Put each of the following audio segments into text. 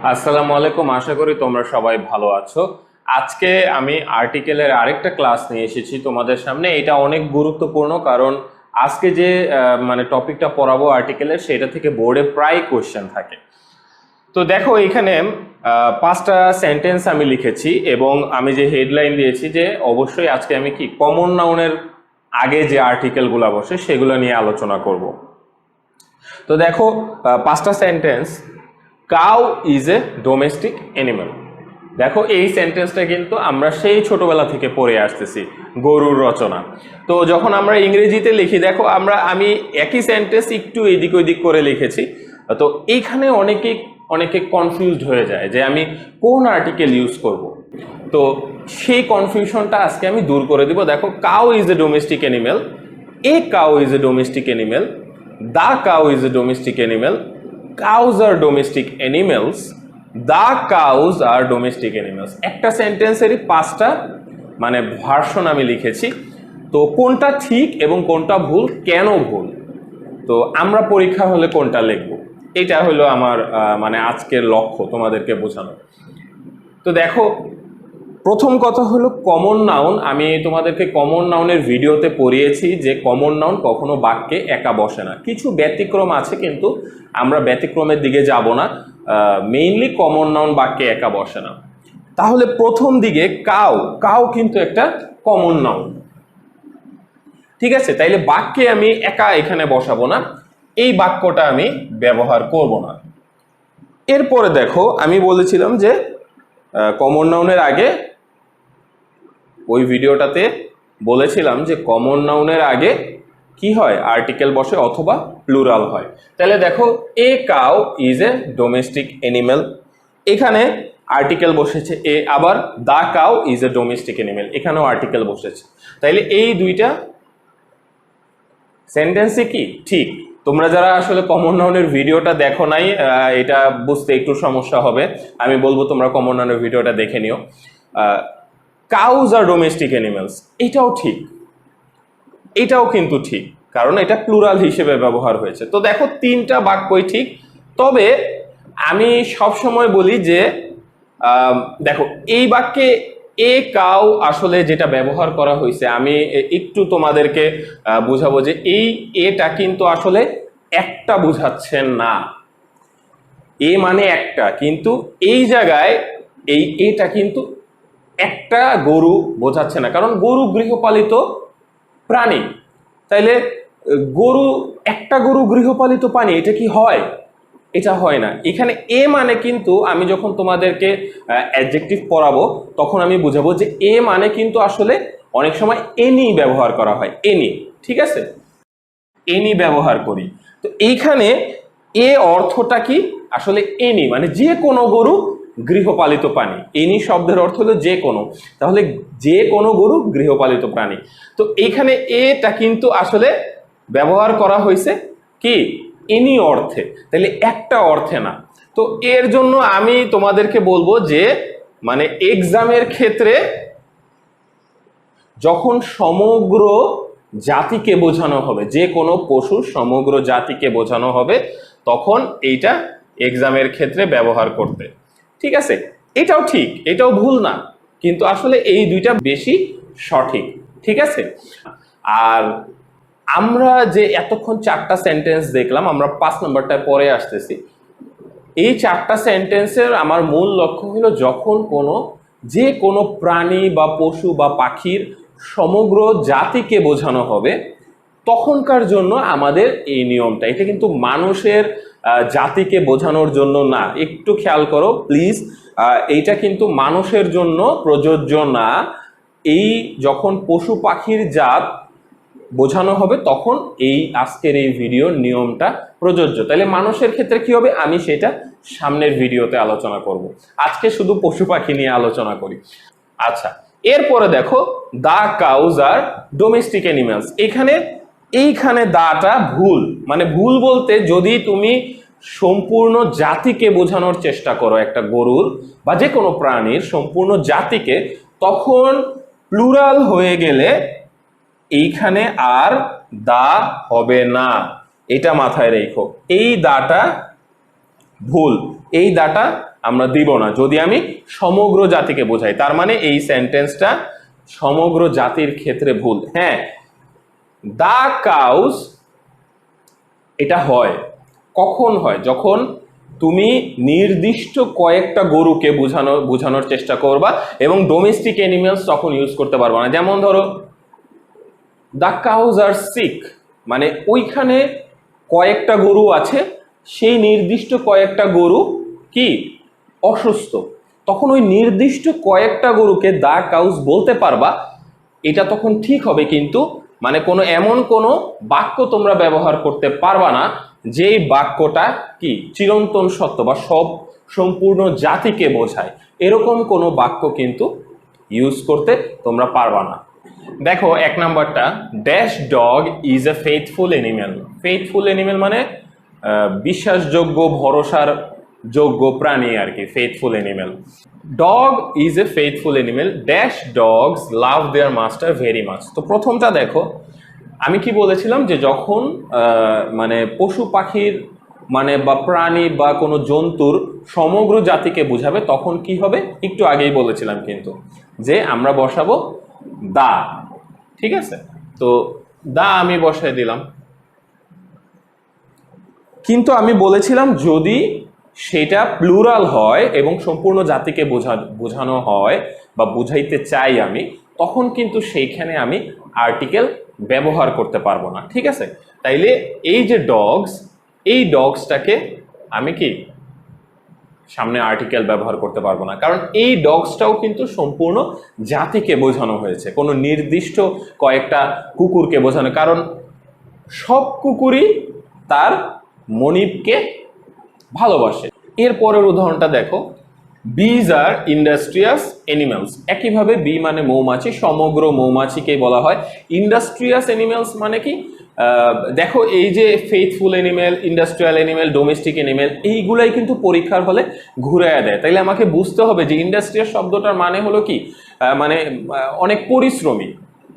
আসসালামু আলাইকুম, আশা করি তোমরা সবাই ভালো আছো। আজকে আমি আর্টিকেলের আরেকটা ক্লাস নিয়ে এসেছি তোমাদের সামনে। এটা অনেক গুরুত্বপূর্ণ, কারণ আজকে যে টপিকটা পড়াবো আর্টিকেলের, সেটা থেকে বোর্ডে প্রায় কোশ্চেন থাকে। তো দেখো, এখানে 5টা সেন্টেন্স আমি লিখেছি এবং আমি যে হেডলাইন দিয়েছি যে অবশ্যই আজকে আমি কি কমন নাউনের আগে যে আর্টিকেলগুলো বসে সেগুলো নিয়ে আলোচনা করব। তো দেখো, 5টা sentence. Cow is a domestic animal. দেখো, এই সেন্টেন্সটা কিন্তু আমরা সেই ছোটবেলা থেকে পড়ে আসতেছি, গরুর রচনা। তো যখন আমরা ইংরেজিতে লিখি, দেখো আমি একই সেন্টেন্স একটু এদিক ওইদিক করে লিখেছি। তো এইখানে অনেকে কনফিউজড হয়ে যায় যে আমি কোন আর্টিকেল ইউজ করব। তো সেই কনফিউশনটা আজকে আমি দূর করে দিব। দেখো, cow is a domestic animal, A cow is a domestic animal, the cow is a domestic animal, cows are domestic animals, the cows are domestic animals। একটা সেন্টেন্সেরই 5টা ভার্সন আমি লিখেছি। তো কোনটা ঠিক এবং কোনটা ভুল, কেন ভুল, তো আমরা পরীক্ষা হলে কোনটা লিখব, এটা হলো আমার আজকের লক্ষ্য তোমাদেরকে বোঝানো। তো দেখো, প্রথম কথা হলো কমন নাউন। আমি তোমাদেরকে কমন নাউনের ভিডিওতে পড়িয়েছি যে কমন নাউন কখনো বাক্যে একা বসে না। কিছু ব্যতিক্রম আছে, কিন্তু আমরা ব্যতিক্রমের দিকে যাব না। মেইনলি কমন নাউন বাক্যে একা বসে না। তাহলে প্রথম দিকে কাউ, কাউ কিন্তু একটা কমন নাউন, ঠিক আছে? তাইলে বাক্যে আমি একা এখানে বসাবো না, এই বাক্যটা আমি ব্যবহার করব না। এরপরে দেখো, আমি বলেছিলাম যে কমন নাউনের আগে, ওই ভিডিওটাতে বলেছিলাম যে কমন নাউনের আগে কি হয়, আর্টিকেল বসে অথবা প্লুরাল হয়। তাহলে দেখো, a cow is a domestic animal, এখানে আর্টিকেল বসেছে এ। আবার the cow is a domestic animal, এখানেও আর্টিকেল বসেছে। তাইলে এই দুইটা সেন্টেন্সে কি ঠিক। তোমরা যারা আসলে কমন নাউনের ভিডিওটা দেখো নাই, এটা বুঝতে একটু সমস্যা হবে। আমি বলবো তোমরা কমন নাউনের ভিডিওটা দেখে নিও। কাউজ আর ডোমেস্টিক অ্যানিমালস, এটাও ঠিক, এটাও কিন্তু ঠিক, কারণ এটা প্লুরাল হিসেবে ব্যবহার হয়েছে। তো দেখো, 3টা বাক্যই ঠিক। তবে আমি সব সময় বলি যে দেখো, এই বাক্যে এ কাউ আসলে যেটা ব্যবহার করা হয়েছে, আমি একটু তোমাদেরকে বুঝাবো যে এই এটা কিন্তু আসলে একটা বুঝাচ্ছেন না। এ মানে একটা, কিন্তু এই জায়গায় এই এটা কিন্তু একটা গরু বোঝাচ্ছে না, কারণ গরু গৃহপালিত প্রাণী। তাইলে একটা গরু গৃহপালিত প্রাণী, এটা কি হয়? এটা হয় না। এখানে এ মানে কিন্তু আমি যখন তোমাদেরকে অ্যাডজেক্টিভ পড়াবো তখন আমি বুঝাবো যে এ মানে কিন্তু আসলে অনেক সময় এনি ব্যবহার করা হয়, এনি, ঠিক আছে? এনি ব্যবহার করি। তো এইখানে এ অর্থটা কি, আসলে এনি মানে যে কোনো গরু গৃহপালিত প্রাণী। এনি শব্দের অর্থ হলো যে কোনো, তাহলে যে কোনো গরু গৃহপালিত প্রাণী। তো এইখানে এটা কিন্তু আসলে ব্যবহার করা হয়েছে কি, এনি অর্থে, তাহলে একটা অর্থে না। তো এর জন্য আমি তোমাদেরকে বলবো যে এক্সামের ক্ষেত্রে যখন সমগ্র জাতিকে বোঝানো হবে, যে কোনো পশুর সমগ্র জাতিকে বোঝানো হবে, তখন এইটা এক্সামের ক্ষেত্রে ব্যবহার করতে, ঠিক আছে? এটাও ঠিক, এটাও ভুল না, কিন্তু আসলে এই দুইটা বেশি সঠিক, ঠিক আছে? আর আমরা যে এতক্ষণ 4টা সেন্টেন্স দেখলাম, আমরা 5 নম্বরটায় পরে আসতেছি। এই 4টা সেন্টেন্সের আমার মূল লক্ষ্য হলো যখন যে কোনো প্রাণী বা পশু বা পাখির সমগ্র জাতিকে বোঝানো হবে, তখনকার জন্য আমাদের এই নিয়মটা। এটা কিন্তু মানুষের জাতিকে বোঝানোর জন্য না, একটু খেয়াল করো প্লিজ। এইটা কিন্তু মানুষের জন্য প্রযোজ্য না। এই যখন পশু পাখির জাত বোঝানো হবে তখন এই আজকের এই ভিডিওর নিয়মটা প্রযোজ্য। তাহলে মানুষের ক্ষেত্রে কি হবে, আমি সেটা সামনের ভিডিওতে আলোচনা করব। আজকে শুধু পশু পাখি নিয়ে আলোচনা করি। আচ্ছা, এরপরে দেখো, দা কাউজ আর ডোমেস্টিক অ্যানিমালস। এইখানে দাটা ভুল। ভুল বলতে, যদি তুমি সম্পূর্ণ জাতিকে বোঝানোর চেষ্টা করো একটা গরুর বা যে কোনো প্রাণীর সম্পূর্ণ জাতিকে, তখন প্লুরাল হয়ে গেলে এইখানে আর দা হবে না, এটা মাথায় রেখো। এই দাটা ভুল, এই দাটা আমরা দিব না যদি আমি সমগ্র জাতিকে বোঝাই। তার মানে এই সেন্টেন্সটা সমগ্র জাতির ক্ষেত্রে ভুল। হ্যাঁ, দা কাউস এটা হয় কখন হয়, যখন তুমি নির্দিষ্ট কয়েকটা গরুকে বোঝানোর চেষ্টা করবা এবং ডোমেস্টিক অ্যানিমেলস তখন ইউজ করতে পারবা না। যেমন ধরো দ্য কাউজ আর সিক, মানে ওইখানে কয়েকটা গরু আছে, সেই নির্দিষ্ট কয়েকটা গরু কি অসুস্থ, তখন ওই নির্দিষ্ট কয়েকটা গরুকে দ্য কাউজ বলতে পারবা, এটা তখন ঠিক হবে। কিন্তু মানে কোনো এমন কোনো বাক্য তোমরা ব্যবহার করতে পারবা না যেই বাক্যটা কি চিরন্তন সত্য বা সম্পূর্ণ জাতিকে বোঝায়, এরকম কোনো বাক্য কিন্তু ইউজ করতে তোমরা পারবা না। দেখো 1 নাম্বারটা, dash dog is a faithful animal. Faithful animal মানে বিশ্বাসযোগ্য, ভরসার যোগ্য প্রাণী আর কি, faithful animal. Dog is a faithful animal, dash dogs love their master very much. তো প্রথমটা দেখো, আমি কি বলেছিলাম যে যখন মানে পশু পাখির মানে বা প্রাণী বা কোনো জন্তুর সমগ্র জাতিকে বোঝাবে তখন কি হবে, একটু আগেই বলেছিলাম কিন্তু যে আমরা বসাবো দা, ঠিক আছে। তো দা আমি বসাই দিলাম, কিন্তু আমি বলেছিলাম যদি সেটা প্লুরাল হয় এবং সম্পূর্ণ জাতিকে বোঝানো হয় বা বুঝাইতে চাই আমি, তখন কিন্তু সেইখানে আমি আর্টিকেল ব্যবহার করতে পারবো না, ঠিক আছে। তাইলে এই যে ডগস, এই ডগসটাকে আমি কি সামনে আর্টিকেল ব্যবহার করতে পারবো না, কারণ এই ডগসটাও কিন্তু সম্পূর্ণ জাতিকে বোঝানো হয়েছে, কোনো নির্দিষ্ট কয়েকটা কুকুরকে বোঝানো, কারণ সব কুকুরই তার মনিবকে ভালোবাসে। এর পরের উদাহরণটা দেখো, বিজ আর ইন্ডাস্ট্রিয়াস এনিম্যালস। একইভাবে বি মানে মৌমাছি, সমগ্র মৌমাছিকে বলা হয় ইন্ডাস্ট্রিয়াস এনিম্যালস। মানে কি দেখো এই যে faithful animal, industrial animal, domestic animal, এইগুলাই কিন্তু পরীক্ষার হলে ঘুরাইয়া দেয়। তাইলে আমাকে বুঝতে হবে যে ইন্ডাস্ট্রিয়াল শব্দটার মানে হলো কি, মানে অনেক পরিশ্রমী।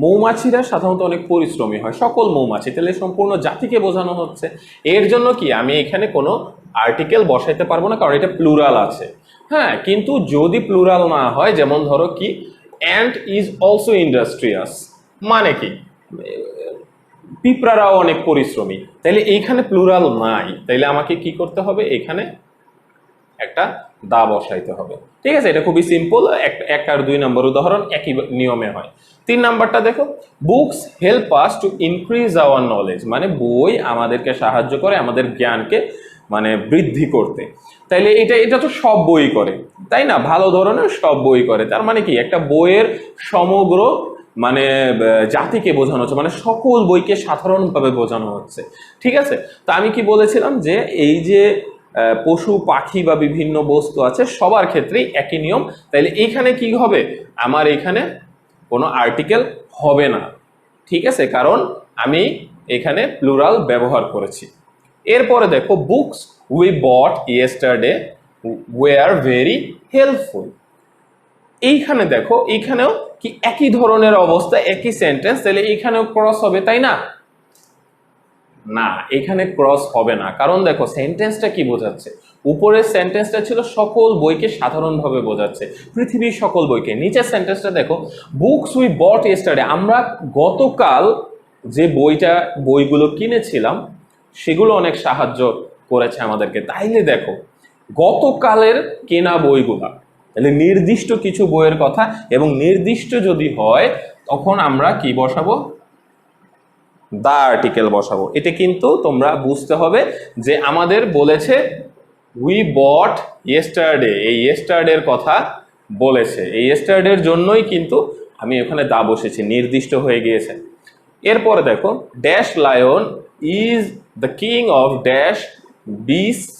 মৌমাছিরা সাধারণত অনেক পরিশ্রমী হয়, সকল মৌমাছি, তাহলে সম্পূর্ণ জাতিকে বোঝানো হচ্ছে। এর জন্য কি আমি এখানে কোনো আর্টিকেল বসাইতে পারবো না, কারণ এটা প্লুরাল আছে। হ্যাঁ, কিন্তু যদি প্লুরাল না হয়, যেমন ধরো কি অ্যান্ট ইজ অলসো ইন্ডাস্ট্রিয়াস, মানে কি পিঁপড়ারাও অনেক পরিশ্রমী, তাইলে এইখানে প্লুরাল নাই, তাইলে আমাকে কি করতে হবে, এখানে একটা দা বসাইতে হবে, ঠিক আছে। এটা খুবই সিম্পল, 1 আর 2 নম্বর উদাহরণ একই নিয়মে হয়। 3 নাম্বারটা দেখো, books help us to increase our knowledge. মানে বই আমাদেরকে সাহায্য করে আমাদের জ্ঞানকে মানে বৃদ্ধি করতে। তাইলে এটা তো সব বই করে, তাই না, ভালো ধরনের সব বই করে। তার মানে কি একটা বইয়ের সমগ্র মানে জাতিকে বোঝানো হচ্ছে, মানে সকল বইকে সাধারণভাবে বোঝানো হচ্ছে, ঠিক আছে। তা আমি কি বলেছিলাম যে এই যে পশু পাখি বা বিভিন্ন বস্তু আছে সবার ক্ষেত্রেই একই নিয়ম। তাইলে এইখানে কি হবে, আমার এখানে কোনো আর্টিকেল হবে না, ঠিক আছে, কারণ আমি এখানে প্লুরাল ব্যবহার করেছি। এরপরে দেখো, books we bot yesterday were very helpful. এইখানে দেখো, এইখানেও কি একই ধরনের অবস্থা, একই সেন্টেন্স, তাহলে এইখানেও ক্রস হবে, তাই না? না, এখানে ক্রস হবে না, কারণ দেখো সেন্টেন্সটা কি বোঝাচ্ছে, উপরের সেন্টেন্সটা ছিল সকল বইকে সাধারণভাবে বোঝাচ্ছে, পৃথিবীর সকল বইকে। নিচের সেন্টেন্সটা দেখো, বুকস উই বট ইয়েস্টারডে, আমরা গতকাল যে বইগুলো কিনেছিলাম সেগুলো অনেক সাহায্য করেছে আমাদেরকে। তাইলে দেখো গতকালের কেনা বইগুলা, তাহলে নির্দিষ্ট কিছু বইয়ের কথা, এবং নির্দিষ্ট যদি হয় তখন আমরা কি বসাবো, দা আর্টিকেল বসাবো। এটা কিন্তু তোমরা বুঝতে হবে যে আমাদের বলেছে উই বট ইয়েস্টারডে, এই ইয়েস্টারডের কথা বলেছে, এই ইয়েস্টারডের জন্যই কিন্তু আমি ওখানে দা বসেছি, নির্দিষ্ট হয়ে গিয়েছে। এরপরে দেখো, dash lion is the king of dash beast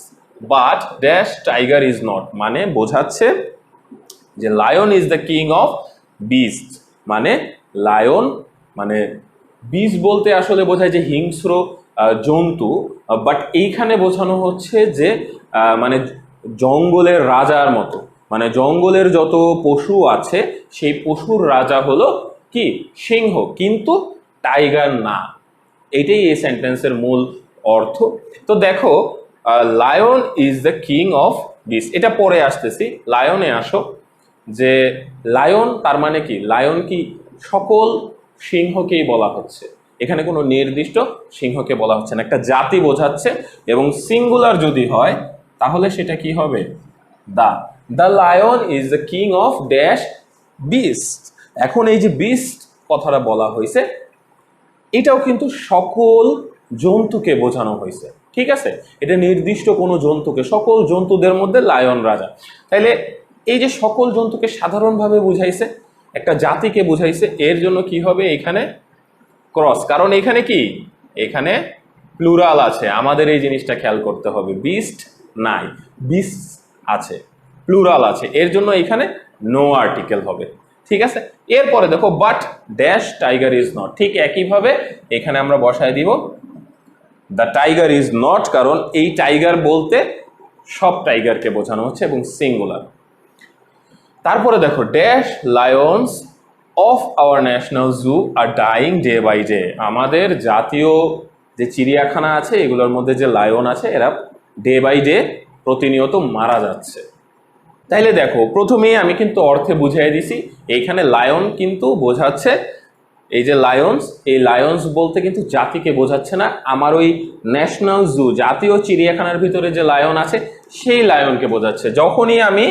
but dash tiger is not. মানে বোঝাচ্ছে যে lion is the king of beast, মানে লায়ন মানে বিস্ট বলতে আসলে বোঝায় যে হিংস্র জন্তু, বাট এইখানে বোঝানো হচ্ছে যে মানে জঙ্গলের রাজার মতো, মানে জঙ্গলের যত পশু আছে সেই পশুর রাজা হলো কি সিংহ, কিন্তু টাইগার না। এটাই এই সেন্টেন্সের মূল অর্থ। তো দেখো, lion is the king of beast, এটা পরে আসতেছি। লায়নে আসো, যে লায়ন তার মানে কি, লায়ন কি সকল সিংহকেই বলা হচ্ছে, এখানে কোনো নির্দিষ্ট সিংহকে বলা হচ্ছে না, একটা জাতি বোঝাচ্ছে। এবং সিঙ্গুলার যদি হয় তাহলে সেটা কি হবে, the the lion is the king of dash beast. এখন এই যে বিস্ট কথাটা বলা হয়েছে, এটাও কিন্তু সকল জন্তুকে বোঝানো হয়েছে, ঠিক আছে, এটা নির্দিষ্ট কোনো জন্তুকে, সকল জন্তুদের মধ্যে লায়ন রাজা। তাইলে এই যে সকল জন্তুকে সাধারণভাবে বুঝাইছে, একটা জাতিকে বুঝাইছে, এর জন্য কি হবে এখানে ক্রস, কারণ এখানে কি, এখানে প্লুরাল আছে, আমাদের এই জিনিসটা খেয়াল করতে হবে, বিস্ট নাই, বিস্ট আছে, প্লুরাল আছে, এর জন্য এখানে নো আর্টিকেল হবে, ঠিক আছে। এরপরে দেখো but dash tiger is not, ঠিক একইভাবে এখানে আমরা বসায় দিব দ্য টাইগার ইজ নট, কারণ এই টাইগার বলতে সব টাইগারকে বোঝানো হচ্ছে এবং সিঙ্গুলার। তারপরে দেখো dash lions of our national zoo are dying day by day, আমাদের জাতীয় যে চিড়িয়াখানা আছে এগুলোর মধ্যে যে লায়ন আছে এরা ডে বাই ডে প্রতিনিয়ত মারা যাচ্ছে। তাইলে দেখো প্রথমেই আমি কিন্তু অর্থে বুঝিয়ে দিছি, এইখানে লায়ন কিন্তু বোঝাচ্ছে এই যে লায়ন্স, এই লায়ন্স বলতে কিন্তু জাতিকে বোঝাচ্ছে না, আমার ওই ন্যাশনাল জু জাতীয় চিড়িয়াখানার ভিতরে যে লায়ন আছে সেই লায়নকে বোঝাচ্ছে। যখনই আমি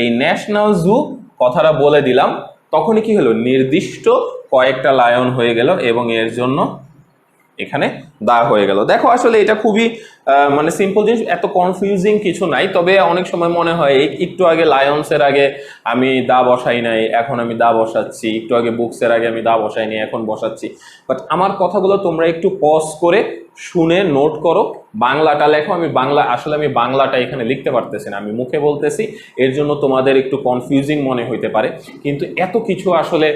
এই ন্যাশনাল জু কথাটা বলে দিলাম তখনই কি হলো, নির্দিষ্ট কয়েকটা লায়ন হয়ে গেল এবং এর জন্য এখানে দা হয়ে গেল। দেখো আসলে এটা খুবই মানে সিম্পল জিনিস, এত কনফিউজিং কিছু নাই, তবে অনেক সময় মনে হয় একটু আগে লায়ন্সের আগে আমি দা বসাই নাই, এখন আমি দা বসাচ্ছি, একটু আগে বুকসের আগে আমি দা বসাই নাই, এখন বসাচ্ছি। বাট আমার কথাগুলো তোমরা একটু পজ করে শুনে নোট করো, বাংলাটা লেখো। আমি বাংলাটা এখানে লিখতে পারতেছি না, আমি মুখে বলতেছি, এর জন্য তোমাদের একটু কনফিউজিং মনে হইতে পারে, কিন্তু এত কিছু আসলে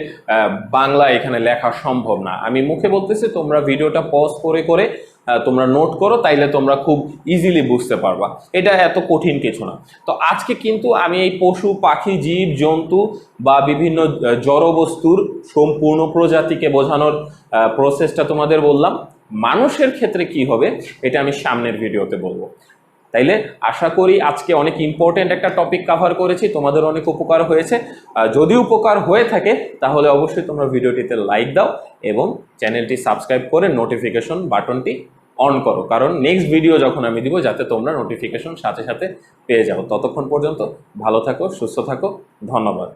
বাংলা এখানে লেখা সম্ভব না। আমি মুখে বলতেছি, তোমরা ভিডিওটা পজ করে করে তোমরা নোট করো, তাইলে তোমরা খুব ইজিলি বুঝতে পারবা, এটা এত কঠিন কিছু না। তো আজকে কিন্তু আমি এই পশু পাখি জীব জন্তু বা বিভিন্ন জড়বস্তুর সম্পূর্ণ প্রজাতিকে বোঝানোর প্রসেসটা তোমাদের বললাম। মানুষের ক্ষেত্রে কি হবে এটা আমি সামনের ভিডিওতে বলবো। তাইলে আশা করি আজকে অনেক ইম্পর্টেন্ট একটা টপিক কভার করেছি, তোমাদের অনেক উপকার হয়েছে। যদি উপকার হয়ে থাকে তাহলে অবশ্যই তোমরা ভিডিওটিতে লাইক দাও এবং চ্যানেলটি সাবস্ক্রাইব করে নোটিফিকেশন বাটনটি অন করো, কারণ নেক্সট ভিডিও যখন আমি দিব যাতে তোমরা নোটিফিকেশন সাথে সাথে পেয়ে যাও। ততক্ষণ পর্যন্ত ভালো থাকো, সুস্থ থাকো, ধন্যবাদ।